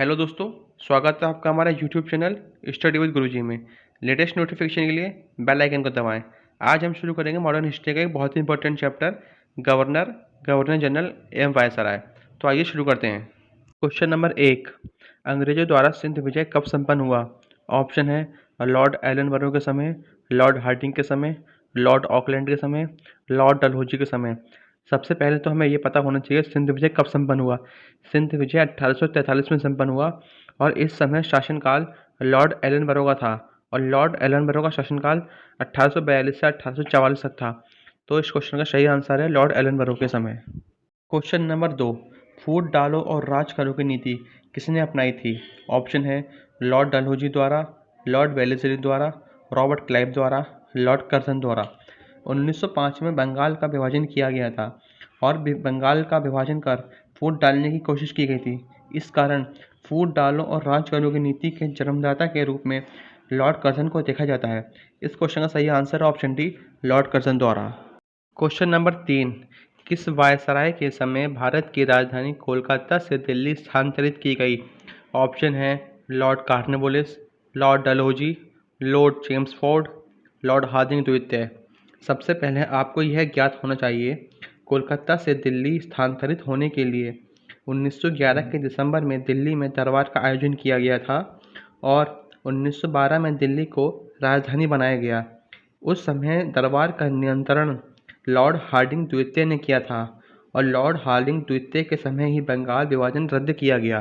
Hello दोस्तों, स्वागत है आपका हमारे यूट्यूब चैनल स्टडी विद गुरुजी में। लेटेस्ट नोटिफिकेशन के लिए बेल आइकन को दबाएं। आज हम शुरू करेंगे मॉडर्न हिस्ट्री का एक बहुत ही important chapter governor governor general एवं वायसराय। तो आइए शुरू करते हैं। क्वेश्चन नंबर 1, अंग्रेजों द्वारा सिंध विजय कब संपन्न हुआ? ऑप्शन है लॉर्ड एलनबरो के समय, लॉर्ड हार्डिंग के समय, लॉर्ड ऑकलैंड के समय, लॉर्ड डलहौजी के समय। सबसे पहले तो हमें ये पता होना चाहिए सिंध विजय कब संपन्न हुआ। सिंध विजय 1843 में संपन्न हुआ और इस समय शासनकाल लॉर्ड एलनबरो का था और लॉर्ड एलनबरो का शासनकाल 1842 से 1844 तक था। तो इस क्वेश्चन का सही आंसर है लॉर्ड एलनबरो के समय। क्वेश्चन नंबर 2, फूट डालो और राज करो की नीति किसने अपनाई थी? ऑप्शन है लॉर्ड डलहौजी द्वारा, लॉर्ड वेलेस्ली द्वारा, रॉबर्ट क्लाइव द्वारा, लॉर्ड कर्जन द्वारा। 1905 में बंगाल का विभाजन किया गया था और बंगाल का विभाजन कर फूट डालने की कोशिश की गई थी। इस कारण फूट डालो और राज करो की नीति के जन्मदाता के रूप में लॉर्ड कर्जन को देखा जाता है। इस क्वेश्चन का सही आंसर है ऑप्शन डी, लॉर्ड कर्जन द्वारा। क्वेश्चन नंबर 3, किस वायसराय के समय भारत की राजधानी कोलकाता से दिल्ली स्थानांतरित की गई? ऑप्शन है Lord Cornwallis, Lord Dalhousie, Lord Chelmsford, Lord Hardinge द्वितीय। सबसे पहले आपको यह ज्ञात होना चाहिए कोलकाता से दिल्ली स्थानांतरित होने के लिए 1911 के दिसंबर में दिल्ली में दरबार का आयोजन किया गया था और 1912 में दिल्ली को राजधानी बनाया गया। उस समय दरबार का नियंत्रण लॉर्ड हार्डिंग द्वितीय ने किया था और लॉर्ड हार्डिंग द्वितीय के समय ही बंगाल विभाजन रद्द किया गया।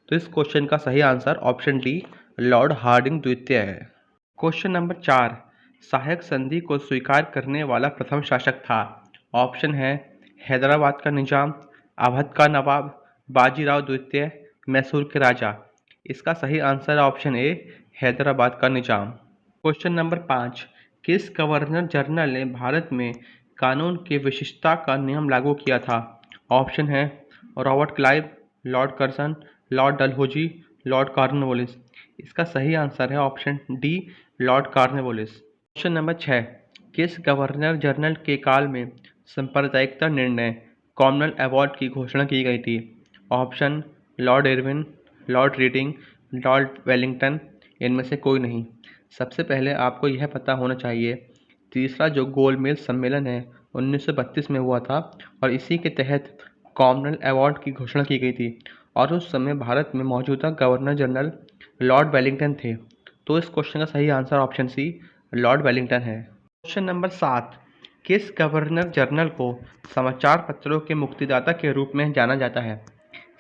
तो इस क्वेश्चन का सही answer option d, Lord Hardinge द्वितीय है। क्वेश्चन नंबर 4, सहायक संधि को स्वीकार करने वाला प्रथम शासक था? ऑप्शन है हैदराबाद का निजाम, अवध का नवाब, बाजीराव द्वितीय, मैसूर के राजा। इसका सही आंसर है ऑप्शन ए, हैदराबाद का निजाम। क्वेश्चन नंबर 5, किस गवर्नर जनरल ने भारत में कानून की विशिष्टता का नियम लागू किया था? ऑप्शन है Robert Clive, Lord Curzon, Lord Dalhousie, Lord Cornwallis. इसका सही आंसर है option d, Lord Cornwallis. Question number 6, किस गवर्नर जनरल के काल में सांप्रदायिकता निर्णय कॉमनल अवार्ड की घोषणा की गई थी? Option Lord Irwin, Lord reading, Lord Wellington, इनमें से कोई नहीं। सबसे पहले आपको यह पता होना चाहिए तीसरा जो गोलमेज सम्मेलन है 1932 में हुआ था और इसी के तहत कॉमनल अवार्ड की घोषणा की गई थी और उस समय भारत में मौजूदा गवर्नर जनरल लॉर्ड वेलिंगटन थे। तो इस क्वेश्चन का सही आंसर ऑप्शन सी, लॉर्ड वेलिंगटन है। क्वेश्चन नंबर 7, किस गवर्नर जनरल को समाचार पत्रों के मुक्तिदाता के रूप में जाना जाता है?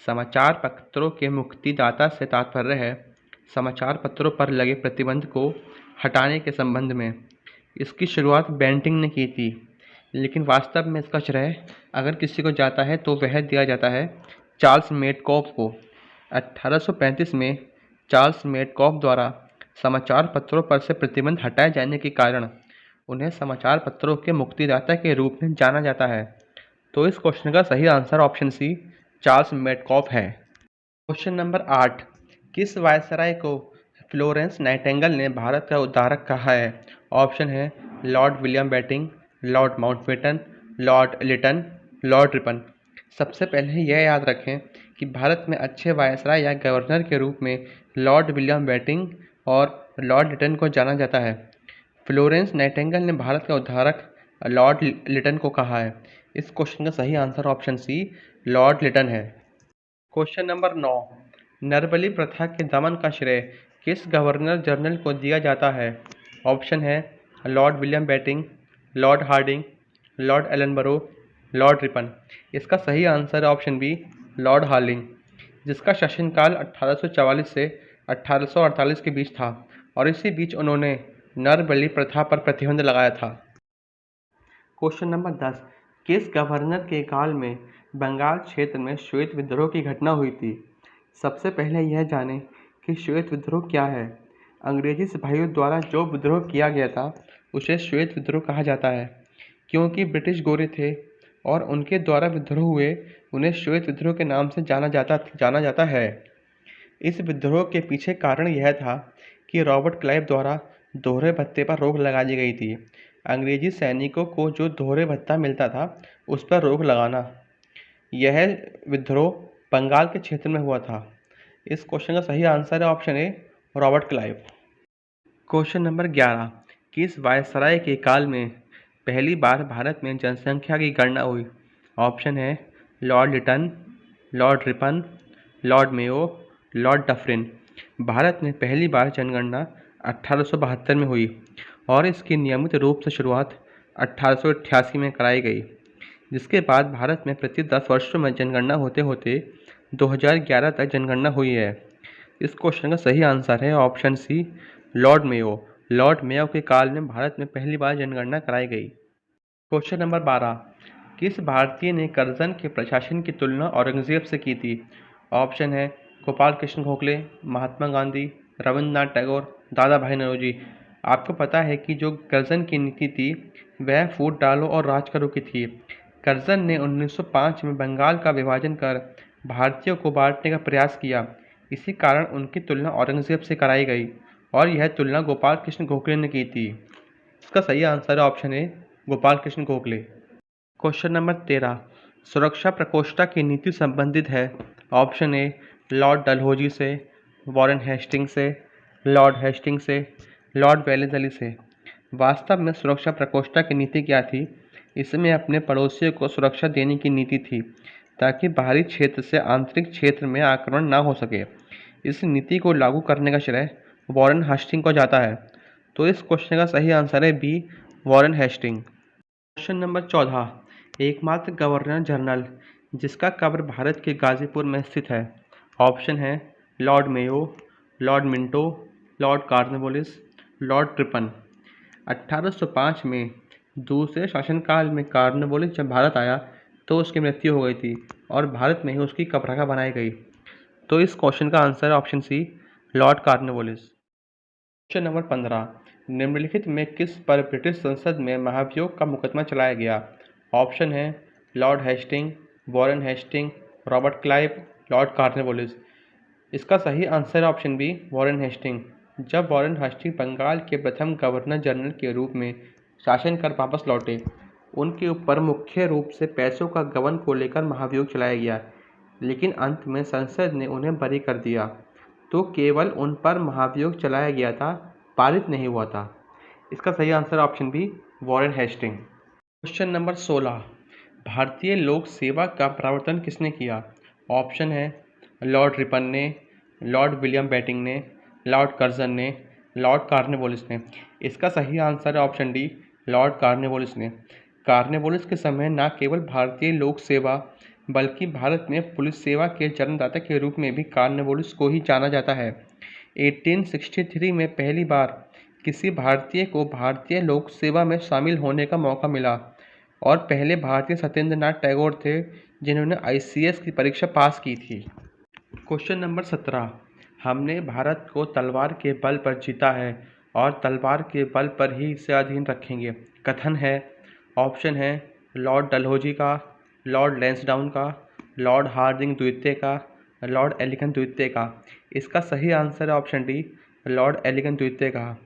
समाचार पत्रों के मुक्तिदाता से तात्पर्य है समाचार पत्रों पर लगे प्रतिबंध को हटाने के संबंध में। इसकी शुरुआत बेंटिंग ने की थी, लेकिन वास्तव में इसका श्रेय अगर किसी को जाता है तो वह दिया जाता है चार्ल्स मेडकॉफ को। 1835 में चार्ल्स मेडकॉफ द्वारा समाचार पत्रों पर से प्रतिबंध हटाए जाने के कारण उन्हें समाचार पत्रों के मुक्तिदाता के रूप में जाना जाता है। तो इस क्वेश्चन का सही आंसर ऑप्शन सी, चार्ल्स मेडकॉफ है। क्वेश्चन नंबर 8, किस वायसराय को फ्लोरेंस नाइटिंगेल ने भारत का उद्धारक कहा है? ऑप्शन है Lord William Bentinck, Lord Mountbatten, Lord Lytton, Lord Ripon. सबसे पहले यह याद रखें कि भारत में अच्छे वायसराय या गवर्नर के रूप में लॉर्ड विलियम बेटिंग और लॉर्ड लिटन को जाना जाता है। फ्लोरेंस नाइटिंगेल ने भारत का उद्धारक लॉर्ड लिटन को कहा है। इस क्वेश्चन का सही आंसर ऑप्शन सी, लॉर्ड लिटन है। क्वेश्चन नंबर 9, नरबली प्रथा के दमन का श्रेय किस गवर्नर जनरल को दिया जाता है? ऑप्शन है Lord William Bentinck, Lord Hardinge, Lord Ellenborough, Lord Ripon. इसका सही आंसर है ऑप्शन बी, लॉर्ड हार्डिंग, जिसका शासनकाल 1844 से 1848 के बीच था और इसी बीच उन्होंने नरबली प्रथा पर प्रतिबंध लगाया था। क्वेश्चन नंबर 10, किस गवर्नर के काल में बंगाल क्षेत्र में श्वेत विद्रोह की घटना हुई थी? सबसे पहले यह जानें कि श्वेत विद्रोह क्या है। अंग्रेजी सिपाहियों द्वारा जो विद्रोह किया गया था उसे श्वेत विद्रोह कहा जाता है। क्योंकि ब्रिटिश गोरे थे और उनके द्वारा विद्रोह हुए, उन्हें श्वेत विद्रोह के नाम से जाना जाता है। इस विद्रोह के पीछे कारण यह था कि रॉबर्ट क्लाइव द्वारा दोहरे भत्ते पर रोक लगा दी गई थी। अंग्रेजी सैनिकों को जो दोहरे भत्ता मिलता था उस पर रोक लगाना। यह विद्रोह बंगाल के क्षेत्र में हुआ था। इस क्वेश्चन का सही आंसर है ऑप्शन ए, रॉबर्ट क्लाइव। क्वेश्चन नंबर 11, किस वायसराय के काल में पहली बार भारत में जनसंख्या की गणना हुई? ऑप्शन है Lord Lytton, Lord Ripon, Lord Mayo, Lord Dufferin. Bharat में पहली बार जनगणना 1872 में हुई और इसकी नियमित रूप से शुरुआत 1888 में कराई गई, जिसके बाद भारत में प्रति 10 वर्षों में जनगणना होते होते 2011 तक जनगणना हुई है। इस क्वेश्चन का सही आंसर है ऑप्शन सी, लॉर्ड मेयो। लॉर्ड मेयो के काल में भारत में पहली बार जनगणना कराई गई। क्वेश्चन नंबर 12, किस भारतीय ने करजन के प्रशासन की तुलना औरंगजेब से की थी? ऑप्शन है गोपाल कृष्ण गोखले, महात्मा गांधी, रविंद्रनाथ टैगोर, दादा भाई नौरोजी। आपको पता है कि जो करजन की नीति थी वह फूट डालो और राज करो की थी। करजन ने 1905 में बंगाल का विभाजन कर भारतीयों को बांटने का प्रयास किया। इसी कारण उनकी तुलना औरंगजेब से कराई गई और यह तुलना गोपाल कृष्ण गोखले ने की थी। इसका सही आंसर है ऑप्शन ए, गोपाल कृष्ण गोखले। क्वेश्चन नंबर 13, सुरक्षा प्रकोष्ठ की नीति संबंधित है? ऑप्शन ए लॉर्ड डलहौजी से, वॉरेन हेस्टिंग्स से, लॉर्ड हेस्टिंग्स से, लॉर्ड वेलेस्ली से। वास्तव में सुरक्षा प्रकोष्ठ की नीति क्या थी? इसमें अपने पड़ोसियों को सुरक्षा देने की नीति थी ताकि बाहरी क्षेत्र से आंतरिक क्षेत्र में आक्रमण न हो सके। इस नीति को लागू करने का श्रेय वॉरेन हेस्टिंग को जाता है। तो इस क्वेश्चन का सही आंसर है B, Warren Hasting. Question number 14, एकमात्र गवर्नर जनरल जिसका कब्र भारत के गाजीपुर में स्थित है? ऑप्शन है Lord Mayo, Lord Minto, Lord Cornwallis, Lord trippin'. 1805 में दूसरे शासनकाल में कॉर्नवालिस जब भारत आया तो उसकी मृत्यु हो गई थी और भारत में ही उसकी कब्रगाह बनाई गई। तो इस क्वेश्चन का आंसर है ऑप्शन सी, लॉर्ड कॉर्नवालिस। क्वेश्चन नंबर 15, निम्नलिखित में किस पर ब्रिटिश संसद में महाभियोग का मुकदमा चलाया गया? ऑप्शन है Lord Hasting, Warren Hasting, Robert Clive, Lord Cornwallis. इसका सही आंसर है ऑप्शन बी, वॉरेन हेस्टिंग। जब वॉरेन हेस्टिंग बंगाल के प्रथम गवर्नर जनरल के रूप में शासन कर वापस लौटे, उनके ऊपर मुख्य रूप से पैसों का गबन को लेकर महाभियोग चलाया गया, लेकिन अंत में संसद ने उन्हें बरी कर दिया। तो केवल उन पर महाभियोग चलाया गया था, पारित नहीं हुआ था। इसका सही answer option B, Warren Hasting. Question number 16, भारतीय लोक सेवा का प्रवर्तन किसने किया? ऑप्शन है लॉर्ड रिपन ने, लॉर्ड विलियम बेटिंग ने, लॉर्ड कर्जन ने, लॉर्ड कॉर्नवालिस ने। इसका सही आंसर है ऑप्शन डी, लॉर्ड कॉर्नवालिस ने। कॉर्नवालिस के समय न केवल भारतीय लोक सेवा बल्कि भारत में पुलिस सेवा के जन्मदाता के रूप में भी कॉर्नवालिस को ही जाना जाता है। 1863 में पहली बार किसी भारतीय को भारतीय लोक सेवा में शामिल होने का मौका मिला और पहले भारतीय सत्येंद्र नाथ टैगोर थे जिन्होंने ICS की परीक्षा पास की थी। क्वेश्चन नंबर 17, हमने भारत को तलवार के बल पर जीता है और तलवार के बल पर ही इसे अधीन रखेंगे कथन है? ऑप्शन है लॉर्ड डलहौजी का, लॉर्ड लैंसडाउन का, लॉर्ड हार्डिंग द्वितीय का, लॉर्ड एलिगन द्वितीय का। इसका सही आंसर है ऑप्शन डी, लॉर्ड एलिगन द्वितीय का।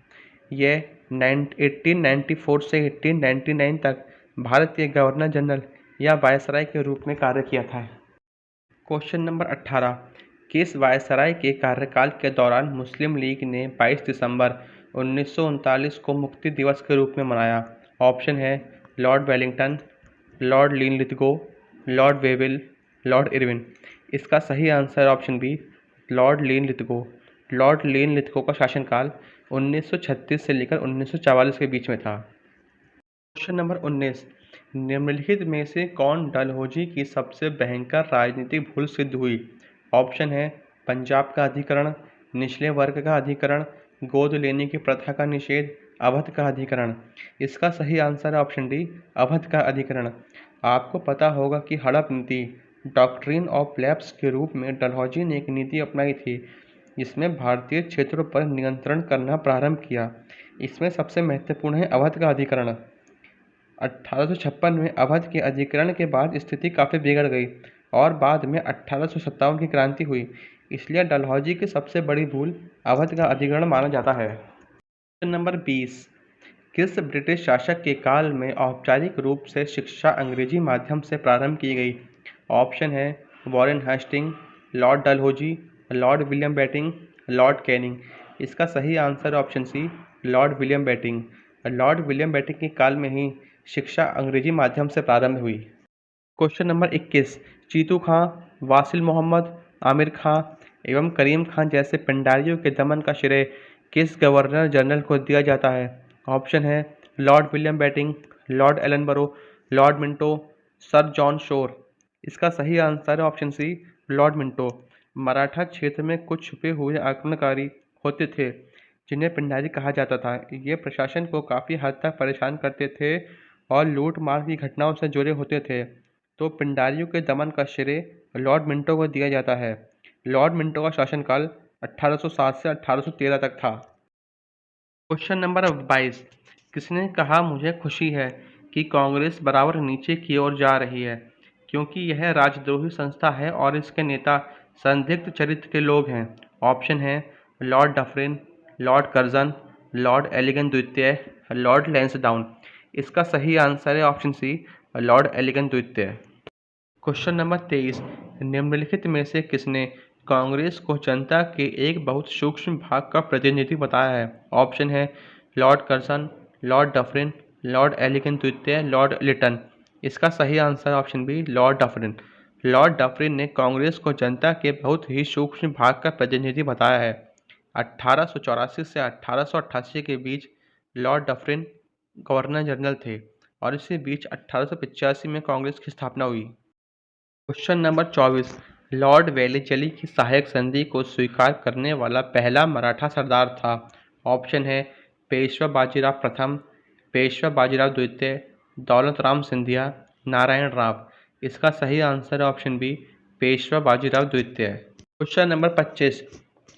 यह 1894 से 1899 तक भारत के गवर्नर जनरल या वायसराय के रूप में कार्य किया था। क्वेश्चन नंबर 18, किस वायसराय के कार्यकाल के दौरान मुस्लिम लीग ने 22 दिसंबर 1939 को मुक्ति दिवस के रूप में मनाया? ऑप्शन है Lord Wellington, Lord Linlithgow, Lord Wavell, Lord Irwin. इसका सही answer option B, Lord Linlithgow. Lord Linlithgow का शासनकाल 1936 से लेकर 1944 के बीच में था। क्वेश्चन नंबर 19, निम्नलिखित में से कौन डलहौजी की सबसे भयंकर राजनीतिक भूल सिद्ध हुई? ऑप्शन है पंजाब का अधिकरण, निचले वर्ग का अधिकरण, गोद लेने की प्रथा का निषेध, अवध का अधिकरण। इसका सही आंसर है ऑप्शन डी, अवध का अधिकरण। आपको पता होगा कि हड़प नीति, डॉक्ट्रिन ऑफ लैप्स के रूप में डलहौजी ने एक नीति अपनाई थी जिसमें भारतीय क्षेत्रों पर नियंत्रण करना प्रारंभ किया। इसमें सबसे महत्वपूर्ण है अवध का अधिकरण। 1856 में अवध के अधिकरण के बाद स्थिति काफ़ी बिगड़ गई और बाद में 1857 की क्रांति हुई, इसलिए डलहौजी की सबसे बड़ी भूल अवध का अधिकरण माना जाता है। क्वेश्चन नंबर 20, किस ब्रिटिश शासक के काल में औपचारिक रूप से शिक्षा अंग्रेजी माध्यम से प्रारंभ की गई? ऑप्शन है Warren Hasting, Lord Dalhousie, Lord William Bentinck, Lord Canning. इसका सही आंसर ऑप्शन सी, Lord William Bentinck. Lord William Bentinck के काल में ही शिक्षा अंग्रेजी माध्यम से प्रारंभ हुई। Question number 21। चीतू खां, वासिल मोहम्मद, आमिर खां एवं करीम खान जैसे पिंडारियों के दमन का श्रेय किस गवर्नर जनरल को दिया जाता है? ऑप्शन है Lord William Bentinck, Lord Ellenborough, Lord Minto, Sir John Shore. इसका सही आंसर है ऑप्शन सी, लॉर्ड मिंटो। मराठा क्षेत्र में कुछ छुपे हुए आक्रमणकारी होते थे जिन्हें पिंडारी कहा जाता था। ये प्रशासन को काफ़ी हद तक परेशान करते थे और लूट मार की घटनाओं से जुड़े होते थे। तो पिंडारियों के दमन का श्रेय लॉर्ड मिंटो को दिया जाता है। लॉर्ड मिंटो का शासनकाल 1807 से 1813 तक था। Question number 22। किसने कहा मुझे खुशी है कि कांग्रेस बराबर नीचे की ओर जा रही है, क्योंकि यह राजद्रोही संस्था है और इसके नेता संदिग्ध चरित्र के लोग हैं? ऑप्शन है Lord Dufferin, Lord Curzon, Lord Elgin द्वितीय, लॉर्ड लैंसडाउन। इसका सही आंसर है ऑप्शन सी, लॉर्ड एलिगन द्वितीय। Question number 23। निम्नलिखित में से किसने कांग्रेस को जनता के एक बहुत सूक्ष्म भाग का प्रतिनिधि बताया है? ऑप्शन है Lord Curzon, Lord Dufferin, Lord Elgin द्वितीय, लॉर्ड लिटन। इसका सही answer option B, Lord Dufferin. Lord Dufferin ने कांग्रेस को जनता के बहुत ही सूक्ष्म भाग का प्रतिनिधि बताया है। 1884 से 1888 के बीच लॉर्ड डफरिन गवर्नर जनरल थे और इसी बीच 1885 में कांग्रेस की स्थापना हुई। Question number 24। लॉर्ड वेलेस्ली की सहायक संधि को स्वीकार करने वाला पहला मराठा सरदार था? ऑप्शन है पेशवा बाजीराव प्रथम, पेशवा बाजीराव द्वितीय, दौलत राम सिंधिया, नारायण राव। इसका सही आंसर है ऑप्शन बी, पेशवा बाजीराव द्वितीय। Question number 25।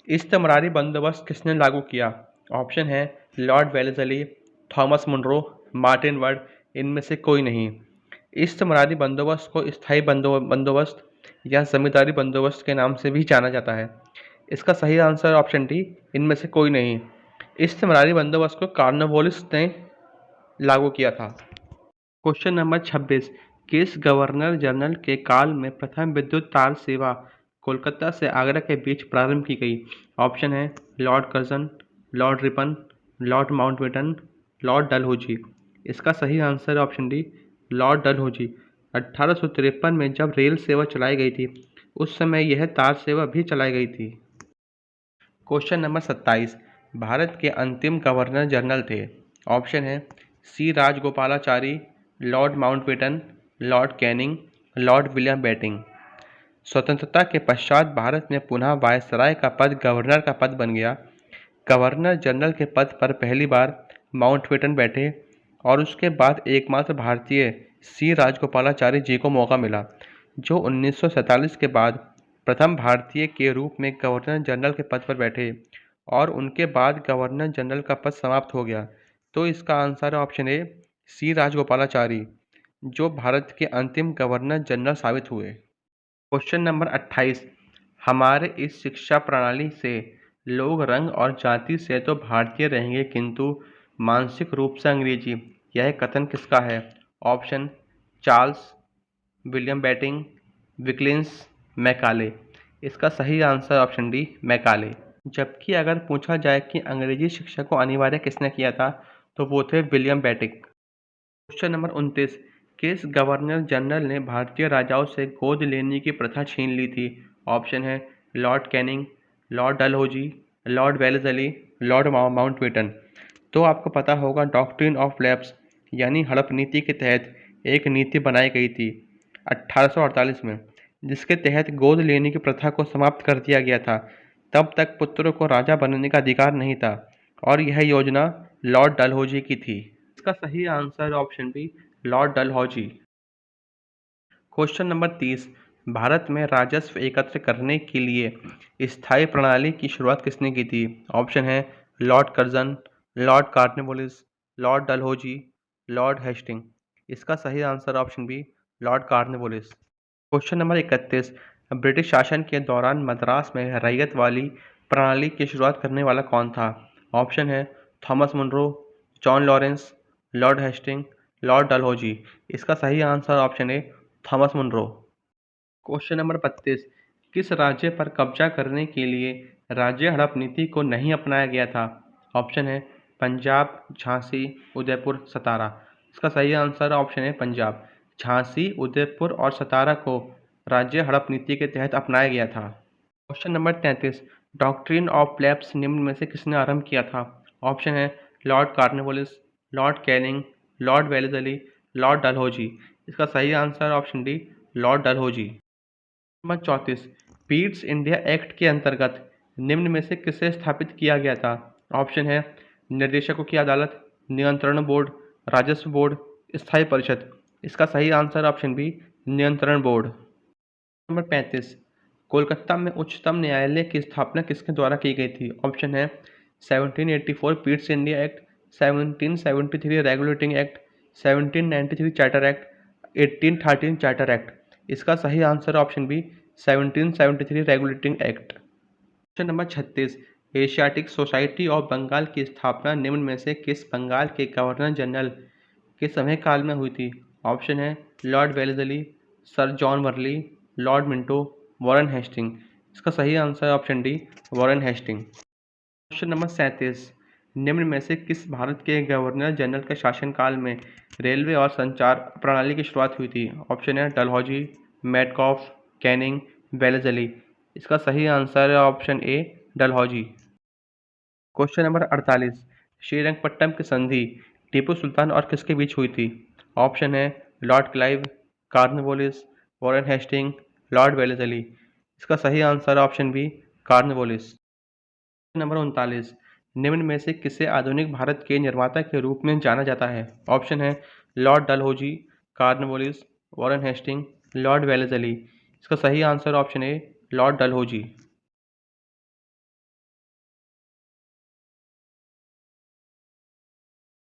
इस्तमरारी बंदोबस्त किसने लागू किया? ऑप्शन है Lord Wellesley, Thomas Munro, Martin Bird. इनमें से कोई नहीं। इस्तमरारी बंदोबस्त को स्थायी बंदोबस्त या जमींदारी बंदोबस्त के नाम से भी जाना जाता है। इसका सही आंसर ऑप्शन डी, इनमें से कोई नहीं। इस्तमरारी बंदोबस्त को कॉर्नवालिस ने लागू किया था। Question number 26। किस गवर्नर जनरल के काल में प्रथम विद्युत तार सेवा कोलकाता से आगरा के बीच प्रारंभ की गई? ऑप्शन है Lord Curzon, Lord Ripon, Lord Mountbatten, Lord Dalhousie. इसका सही answer option d, Lord Dalhousie. 1853 में जब रेल सेवा चलाई गई थी उस समय यह तार सेवा भी चलाई गई थी। Question number 27। भारत के अंतिम गवर्नर जनरल थे? ऑप्शन है C Rajagopalachari, Lord Mountbatten, Lord Canning, Lord William Bentinck. स्वतंत्रता के पश्चात भारत में पुनः वायसराय का पद गवर्नर का पद बन गया। गवर्नर जनरल के पद पर पहली बार माउंटबेटन बैठे और उसके बाद एकमात्र भारतीय सी राजगोपालाचारी जी को मौका मिला, जो 1947 के बाद प्रथम भारतीय के रूप में गवर्नर जनरल के पद पर बैठे और उनके बाद गवर्नर जनरल का पद समाप्त हो गया। तो इसका आंसर है ऑप्शन ए, सी राजगोपालाचारी, जो भारत के अंतिम गवर्नर जनरल साबित हुए। Question number 28। हमारे इस शिक्षा प्रणाली से लोग रंग और जाति से तो भारतीय रहेंगे किंतु मानसिक रूप से अंग्रेजी, यह कथन किसका है? Option Charles, William Bentinck, Wilkins, Macaulay. इसका सही आंसर ऑप्शन डी, मैकाले। जबकि अगर पूछा जाए कि अंग्रेजी शिक्षा को अनिवार्य किसने किया था तो वो थे विलियम बेटिंग। Question number 29। किस गवर्नर जनरल ने भारतीय राजाओं से गोद लेने की प्रथा छीन ली थी? ऑप्शन है Lord Canning, Lord Dalhousie, Lord Wellesley, Lord Mountbatten. तो आपको पता होगा डॉक्ट्रिन ऑफ लैप्स यानी हड़प नीति के तहत एक नीति बनाई गई थी 1848 में, जिसके तहत गोद लेने की प्रथा को समाप्त कर दिया गया था। तब तक पुत्रों को राजा बनने का अधिकार नहीं था और यह योजना लॉर्ड डलहौजी की थी। इसका सही answer option B, Lord Dalhousie. Question number 30। Bharat में राजस्व एकत्र करने के लिए स्थायी प्रणाली की शुरुआत किसने की थी? ऑप्शन है Lord Curzon, Lord Cornwallis, Lord Dalhousie, Lord Hasting. इसका सही answer option B, Lord Cornwallis. Question number 31। British शासन के दौरान मद्रास में रैयत वाली प्रणाली की शुरुआत करने वाला कौन था? ऑप्शन है Thomas Munro, John Lawrence, Lord Hasting, Lord Dalhousie. इसका सही आंसर ऑप्शन है थॉमस मुनरो। Question number 32। किस राज्य पर कब्जा करने के लिए राज्य हड़प नीति को नहीं अपनाया गया था? ऑप्शन है पंजाब, झांसी, उदयपुर, सतारा। इसका सही आंसर ऑप्शन है पंजाब। झांसी, उदयपुर और सतारा को राज्य हड़प नीति के तहत अपनाया गया था। Question number 33, doctrine of lapse निम्न में से किसने आरंभ किया था? ऑप्शन है Lord Cornwallis, Lord Canning, Lord Wellesley, Lord Dalhousie. इसका सही answer option d, Lord Dalhousie. Number 34, Pitt's India act के अंतर्गत निम्न में से किसे स्थापित किया गया था? ऑप्शन है निर्देशकों की अदालत, नियंत्रण बोर्ड, राजस्व बोर्ड, स्थायी परिषद। इसका सही आंसर ऑप्शन बी, नियंत्रण बोर्ड। नंबर 35, कोलकाता में उच्चतम न्यायालय की स्थापना किसके द्वारा की गई थी? ऑप्शन है 1784 Pitt's India Act, 1773 Regulating Act, 1793 Charter Act, 1813 Charter Act. इसका सही answer option B, 1773 Regulating Act. Question number 36, Asiatic Society of Bengal की स्थापना निम्न में से किस बंगाल के गवर्नर जनरल के समय काल में हुई थी? ऑप्शन है Lord Wellesley, Sir John Warley, Lord Minto, Warren Hasting. इसका सही answer option D, Warren Hasting. Question number 37, निम्न में से किस भारत के गवर्नर जनरल के शासनकाल में रेलवे और संचार प्रणाली की शुरुआत हुई थी? ऑप्शन है डलहौजी, मेटकॉफ, कैनिंग, वेलेस्ली। इसका सही आंसर है option A, Dalhousie. Question number 48, Srirangapatnam की संधि टीपू सुल्तान और किसके बीच हुई थी? ऑप्शन है Lord Clive, Cornwallis, Warren Hasting, Lord Wellesley. इसका सही answer option B, Cornwallis. Number 39, निम्न में से किसे आधुनिक भारत के निर्माता के रूप में जाना जाता है? ऑप्शन है Lord Dalhousie, Cornwallis, Warren Hasting, Lord Wellesley. इसका सही answer option A, Lord Dalhousie.